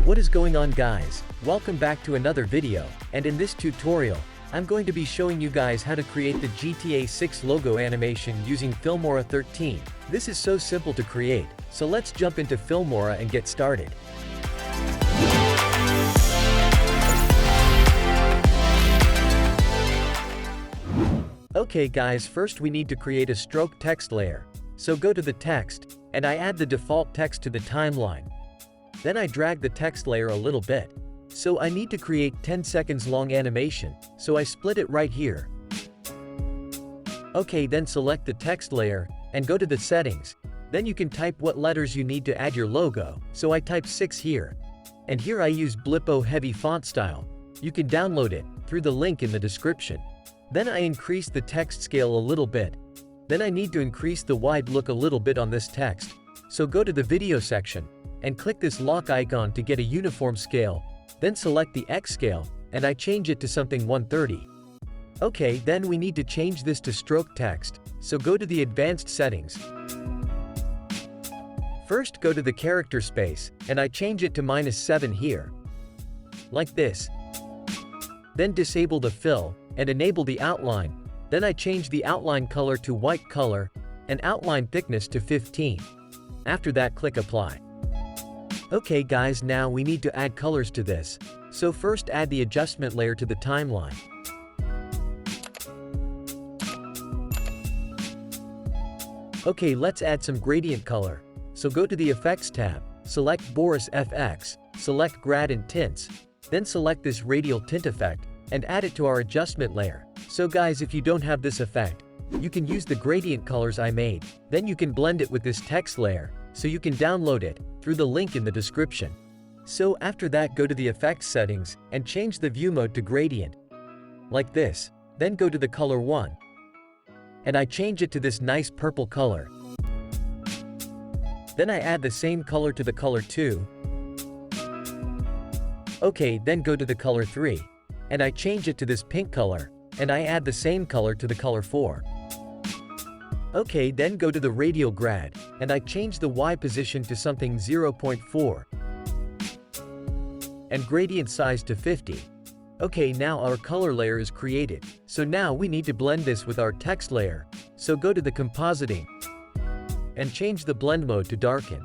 What is going on, guys? Welcome back to another video, and in this tutorial, I'm going to be showing you guys how to create the GTA 6 logo animation using Filmora 13. This is so simple to create, so let's jump into Filmora and get started. Okay guys, first we need to create a stroke text layer. So go to the text, and I add the default text to the timeline. Then I drag the text layer a little bit. So I need to create 10 seconds long animation, so I split it right here. Okay, then select the text layer, and go to the settings. Then you can type what letters you need to add your logo, so I type 6 here. And here I use Blippo heavy font style. You can download it, through the link in the description. Then I increase the text scale a little bit. Then I need to increase the wide look a little bit on this text. So go to the video section, and click this lock icon to get a uniform scale. Then select the X scale, and I change it to something 130. Okay, then we need to change this to stroke text, so go to the advanced settings. First go to the character space, and I change it to -7 here. Like this. Then disable the fill, and enable the outline. Then I change the outline color to white color, and outline thickness to 15. After that, click apply. Okay guys, now we need to add colors to this. So first add the adjustment layer to the timeline. Okay, let's add some gradient color. So go to the Effects tab, select Boris FX, select Grad and Tints, then select this radial tint effect, and add it to our adjustment layer. So guys, if you don't have this effect, you can use the gradient colors I made. Then you can blend it with this text layer, so you can download it, through the link in the description. So after that, go to the effects settings, and change the view mode to gradient. Like this. Then go to the color 1. And I change it to this nice purple color. Then I add the same color to the color 2. Okay, then go to the color 3. And I change it to this pink color, and I add the same color to the color 4. Okay, then go to the radial grad, and I change the Y position to something 0.4. And gradient size to 50. Okay, now our color layer is created. So now we need to blend this with our text layer. So go to the compositing, and change the blend mode to darken.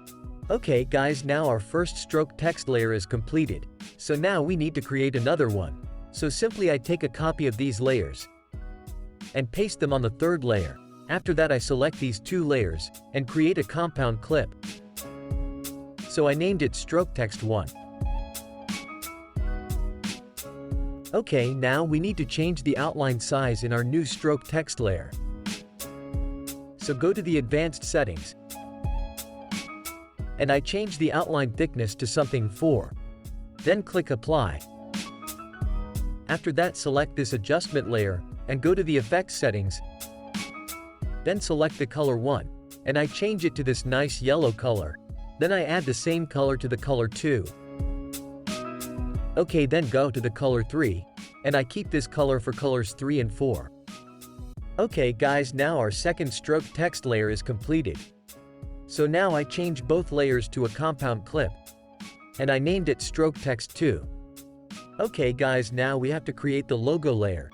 Okay guys, now our first stroke text layer is completed. So now we need to create another one. So simply I take a copy of these layers, and paste them on the third layer. After that I select these 2 layers, and create a compound clip. So I named it Stroke Text 1. Okay, now we need to change the outline size in our new stroke text layer. So go to the advanced settings, and I change the outline thickness to something 4. Then click apply. After that, select this adjustment layer, and go to the effects settings. Then select the color 1, and I change it to this nice yellow color. Then I add the same color to the color 2. Okay, then go to the color 3, and I keep this color for colors 3 and 4. Okay guys, now our second stroke text layer is completed. So now I change both layers to a compound clip, and I named it Stroke Text 2. Okay guys, now we have to create the logo layer.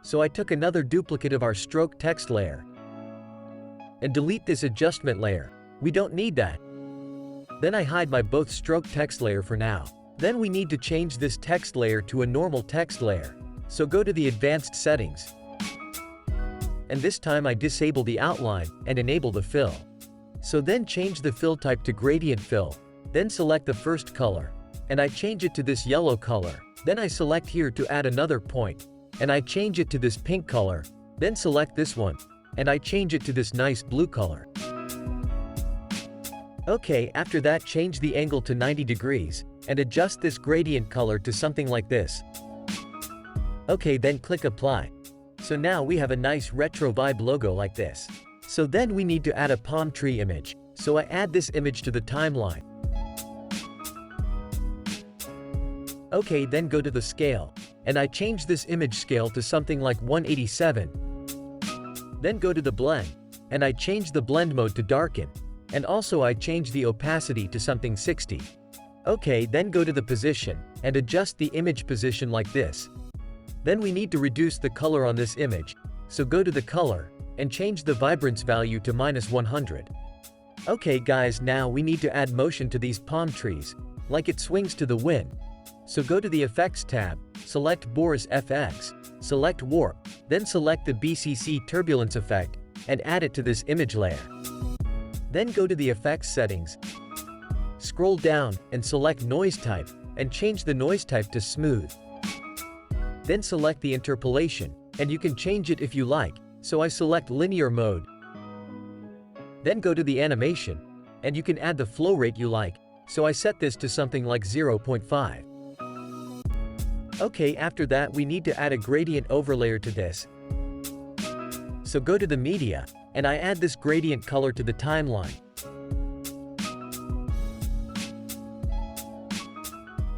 So I took another duplicate of our stroke text layer, and delete this adjustment layer. We don't need that. Then I hide my both stroke text layer for now. Then we need to change this text layer to a normal text layer. So go to the advanced settings. And this time I disable the outline, and enable the fill. So then change the fill type to gradient fill. Then select the first color, and I change it to this yellow color. Then I select here to add another point, and I change it to this pink color. Then select this one, and I change it to this nice blue color. Okay, after that change the angle to 90 degrees, and adjust this gradient color to something like this. Okay, then click apply. So now we have a nice retro vibe logo like this. So then we need to add a palm tree image. So I add this image to the timeline. Okay, then go to the scale, and I change this image scale to something like 187. Then go to the blend, and I change the blend mode to darken, and also I change the opacity to something 60. Okay, then go to the position, and adjust the image position like this. Then we need to reduce the color on this image, so go to the color, and change the vibrance value to -100. Okay guys, now we need to add motion to these palm trees, like it swings to the wind. So go to the Effects tab, select Boris FX, select Warp, then select the BCC Turbulence effect, and add it to this image layer. Then go to the Effects settings, scroll down, and select Noise Type, and change the noise type to Smooth. Then select the interpolation, and you can change it if you like, so I select Linear Mode. Then go to the animation, and you can add the flow rate you like, so I set this to something like 0.5. Okay, after that we need to add a gradient overlayer to this. So go to the media, and I add this gradient color to the timeline.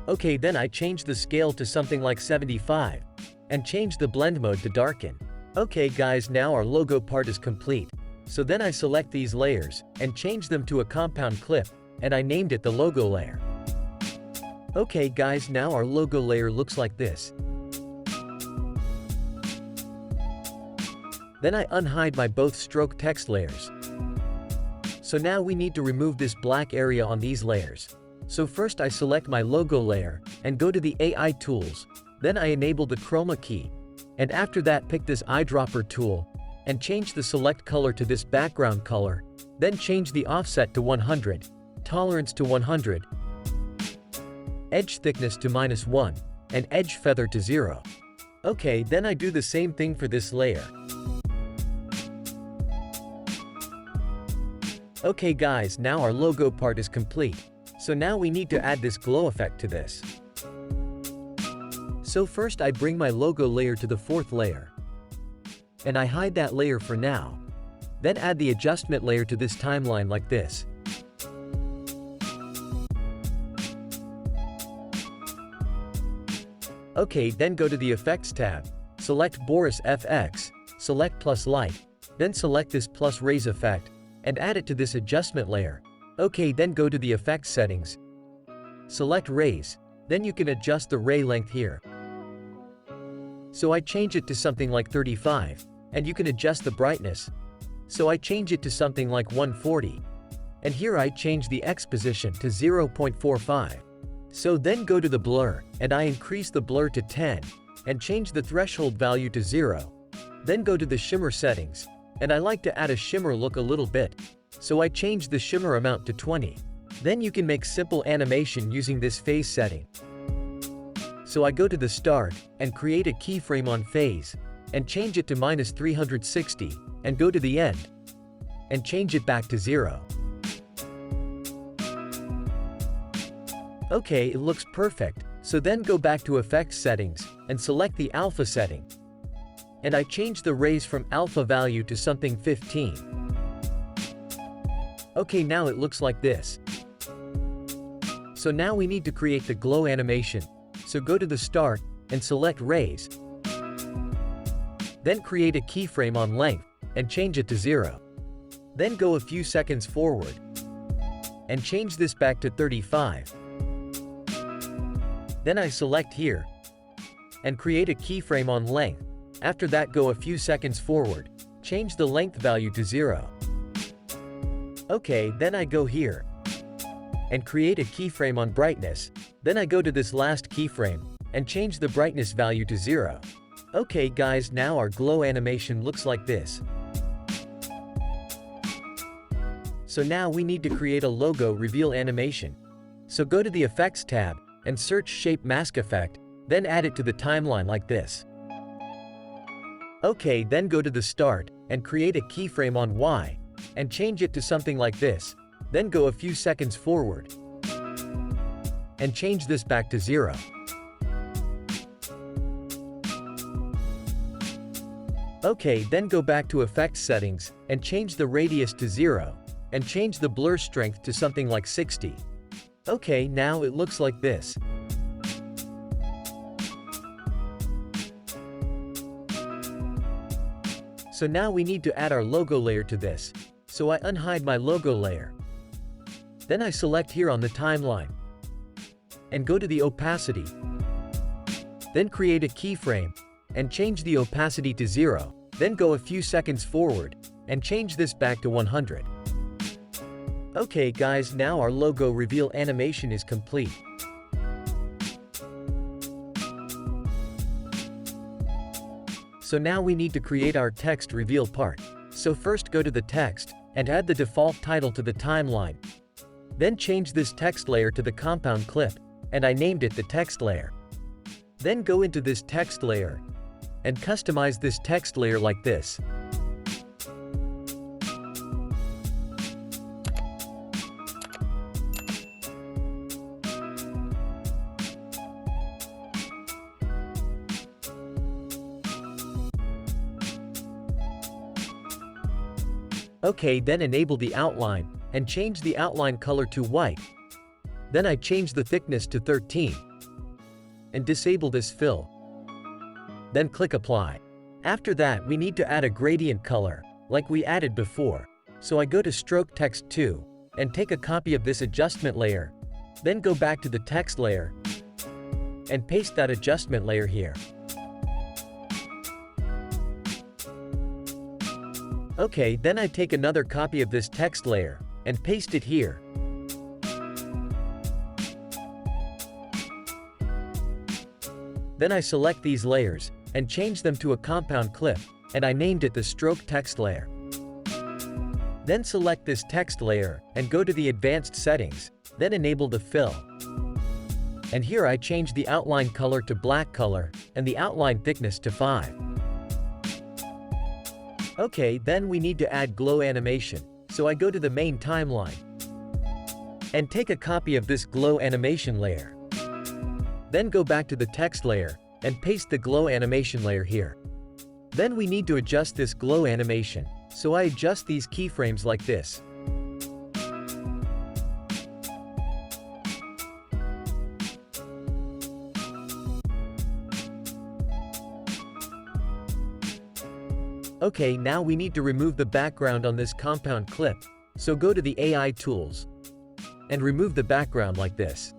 Okay, then I change the scale to something like 75, and change the blend mode to darken. Okay guys, now our logo part is complete. So then I select these layers, and change them to a compound clip, and I named it the logo layer. Okay guys, now our logo layer looks like this. Then I unhide my both stroke text layers. So now we need to remove this black area on these layers. So first I select my logo layer, and go to the AI tools, then I enable the chroma key, and after that pick this eyedropper tool, and change the select color to this background color, then change the offset to 100, tolerance to 100, edge thickness to -1, and edge feather to 0. Okay, then I do the same thing for this layer. Okay guys, now our logo part is complete. So now we need to add this glow effect to this. So first I bring my logo layer to the 4th layer. And I hide that layer for now. Then add the adjustment layer to this timeline like this. Okay, then go to the Effects tab, select Boris FX, select Plus Light, then select this Plus Raise effect, and add it to this adjustment layer. Okay, then go to the Effects settings, select Raise, then you can adjust the ray length here. So I change it to something like 35, and you can adjust the brightness. So I change it to something like 140. And here I change the X position to 0.45. So then go to the blur, and I increase the blur to 10, and change the threshold value to 0. Then go to the shimmer settings, and I like to add a shimmer look a little bit. So I change the shimmer amount to 20. Then you can make simple animation using this phase setting. So I go to the start, and create a keyframe on phase, and change it to -360, and go to the end, and change it back to 0. Okay, it looks perfect, so then go back to Effects settings, and select the alpha setting. And I change the raise from alpha value to something 15. Okay, now it looks like this. So now we need to create the glow animation. So go to the start, and select raise. Then create a keyframe on length, and change it to 0. Then go a few seconds forward, and change this back to 35. Then I select here, and create a keyframe on length. After that go a few seconds forward, change the length value to 0. Okay, then I go here, and create a keyframe on brightness. Then I go to this last keyframe, and change the brightness value to 0. Okay guys, now our glow animation looks like this. So now we need to create a logo reveal animation. So go to the Effects tab, and search Shape Mask Effect, then add it to the timeline like this. Okay, then go to the start, and create a keyframe on Y, and change it to something like this. Then go a few seconds forward, and change this back to 0. Okay, then go back to Effects settings, and change the radius to 0, and change the blur strength to something like 60. Okay, now it looks like this. So now we need to add our logo layer to this. So I unhide my logo layer. Then I select here on the timeline, and go to the opacity. Then create a keyframe, and change the opacity to 0, then go a few seconds forward, and change this back to 100. Okay guys, now our logo reveal animation is complete. So now we need to create our text reveal part. So first go to the text, and add the default title to the timeline. Then change this text layer to the compound clip, and I named it the text layer. Then go into this text layer, and customize this text layer like this. Okay, then enable the outline, and change the outline color to white. Then I change the thickness to 13. And disable this fill. Then click apply. After that we need to add a gradient color, like we added before. So I go to stroke text 2, and take a copy of this adjustment layer. Then go back to the text layer, and paste that adjustment layer here. Okay, then I take another copy of this text layer, and paste it here. Then I select these layers, and change them to a compound clip, and I named it the stroke text layer. Then select this text layer, and go to the advanced settings, then enable the fill. And here I change the outline color to black color, and the outline thickness to 5. Okay, then we need to add glow animation, so I go to the main timeline, and take a copy of this glow animation layer. Then go back to the text layer, and paste the glow animation layer here. Then we need to adjust this glow animation, so I adjust these keyframes like this. Okay, now we need to remove the background on this compound clip, so go to the AI tools, and remove the background like this.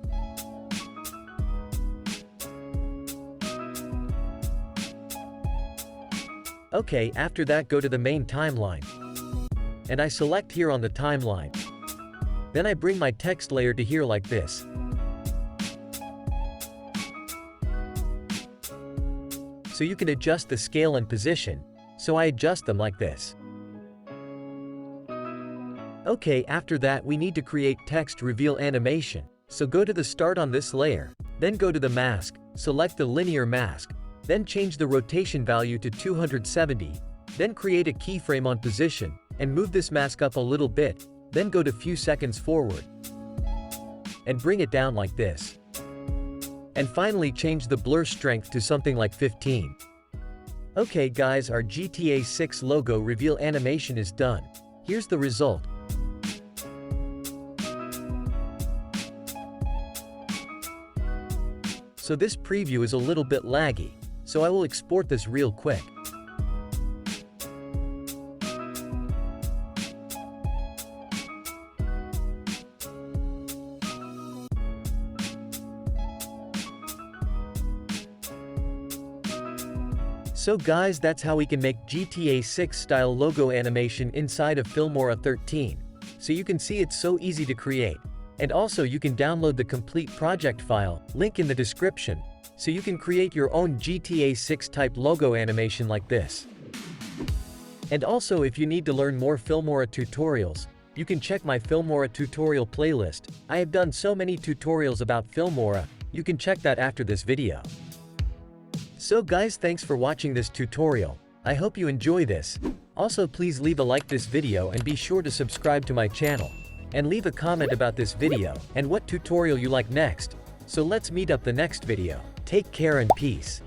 Okay, after that go to the main timeline, and I select here on the timeline. Then I bring my text layer to here like this. So you can adjust the scale and position, so I adjust them like this. Okay, after that we need to create text reveal animation, so go to the start on this layer, then go to the mask, select the linear mask, then change the rotation value to 270, then create a keyframe on position, and move this mask up a little bit, then go to few seconds forward, and bring it down like this. And finally change the blur strength to something like 15. Okay guys, our GTA 6 logo reveal animation is done. Here's the result. So this preview is a little bit laggy, so I will export this real quick. So guys, that's how we can make GTA 6 style logo animation inside of Filmora 13. So you can see it's so easy to create. And also you can download the complete project file, link in the description, so you can create your own GTA 6 type logo animation like this. And also if you need to learn more Filmora tutorials, you can check my Filmora tutorial playlist. I have done so many tutorials about Filmora, you can check that after this video. So guys, thanks for watching this tutorial. I hope you enjoy this. Also please leave a like this video and be sure to subscribe to my channel. And leave a comment about this video and what tutorial you like next. So let's meet up the next video. Take care and peace.